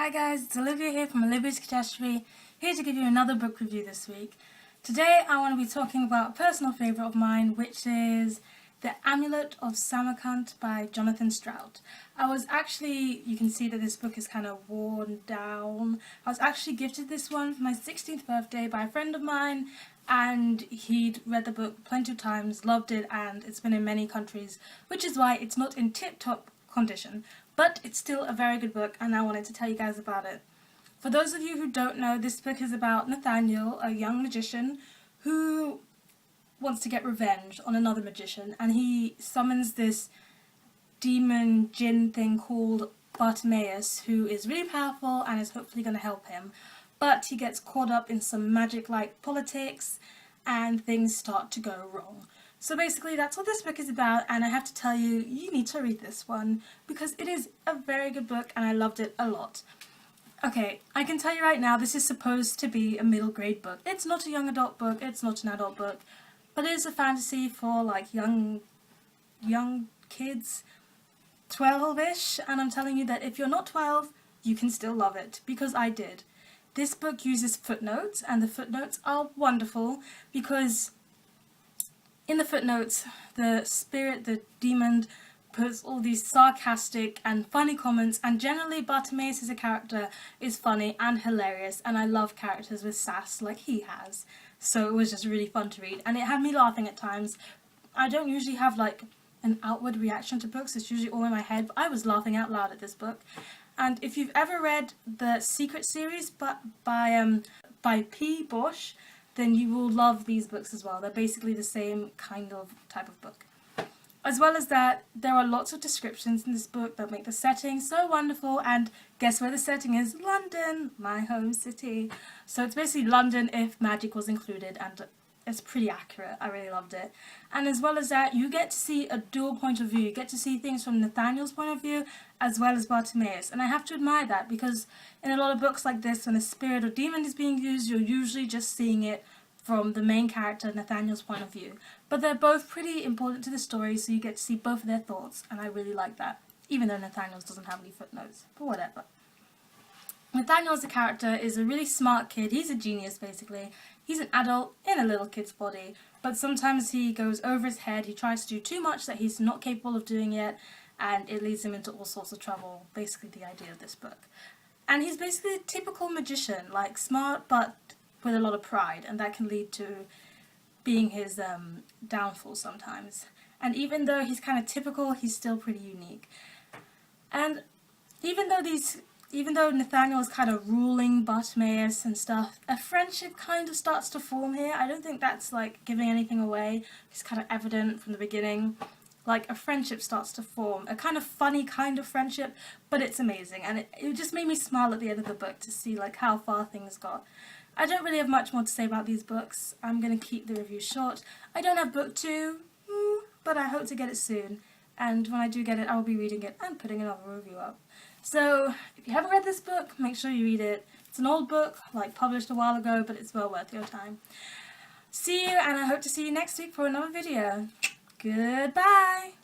Hi guys, it's Olivia here from Olivia's Catastrophe, here to give you another book review this week. Today I want to be talking about a personal favourite of mine, which is The Amulet of Samarkand by Jonathan Stroud. You can see that this book is kind of worn down. I was actually gifted this one for my 16th birthday by a friend of mine, and he'd read the book plenty of times, loved it, and it's been in many countries, which is why it's not in tip-top condition. But it's still a very good book, and I wanted to tell you guys about it. For those of you who don't know, this book is about Nathaniel, a young magician, who wants to get revenge on another magician, and he summons this demon djinn thing called Bartimaeus, who is really powerful and is hopefully going to help him. But he gets caught up in some magic-like politics, and things start to go wrong. So basically that's what this book is about, and I have to tell you, you need to read this one, because it is a very good book and I loved it a lot. Okay, I can tell you right now, this is supposed to be a middle grade book. It's not a young adult book, it's not an adult book, but it is a fantasy for like young kids, 12-ish, and I'm telling you that if you're not 12, you can still love it, because I did. This book uses footnotes, and the footnotes are wonderful, because in the footnotes, the demon, puts all these sarcastic and funny comments, and generally Bartimaeus as a character is funny and hilarious, and I love characters with sass like he has. So it was just really fun to read, and it had me laughing at times. I don't usually have like an outward reaction to books, it's usually all in my head, but I was laughing out loud at this book. And if you've ever read the Secret series by P. Bosch, then you will love these books as well. They're basically the same kind of type of book. As well as that, there are lots of descriptions in this book that make the setting so wonderful, and guess where the setting is? London, my home city. So it's basically London if magic was included, and it's pretty accurate. I really loved it. And as well as that, you get to see a dual point of view. You get to see things from Nathaniel's point of view as well as Bartimaeus. And I have to admire that, because in a lot of books like this, when a spirit or demon is being used, you're usually just seeing it from the main character, Nathaniel's point of view. But they're both pretty important to the story, so you get to see both of their thoughts, and I really like that. Even though Nathaniel's doesn't have any footnotes, but whatever. Nathaniel as a character is a really smart kid. He's a genius, basically. He's an adult in a little kid's body, but sometimes he goes over his head. He tries to do too much that he's not capable of doing yet, and it leads him into all sorts of trouble, basically the idea of this book. And he's basically a typical magician, like smart but with a lot of pride, and that can lead to being his downfall sometimes. And even though he's kind of typical, he's still pretty unique. And even though Nathaniel is kind of ruling Bartimaeus and stuff, a friendship kind of starts to form here. I don't think that's like giving anything away. It's kind of evident from the beginning. Like a friendship starts to form, a kind of funny kind of friendship, but it's amazing. And it just made me smile at the end of the book to see like how far things got. I don't really have much more to say about these books. I'm going to keep the review short. I don't have book 2, but I hope to get it soon. And when I do get it, I'll be reading it and putting another review up. So, if you haven't read this book, make sure you read it. It's an old book, like published a while ago, but it's well worth your time. See you, and I hope to see you next week for another video. Goodbye!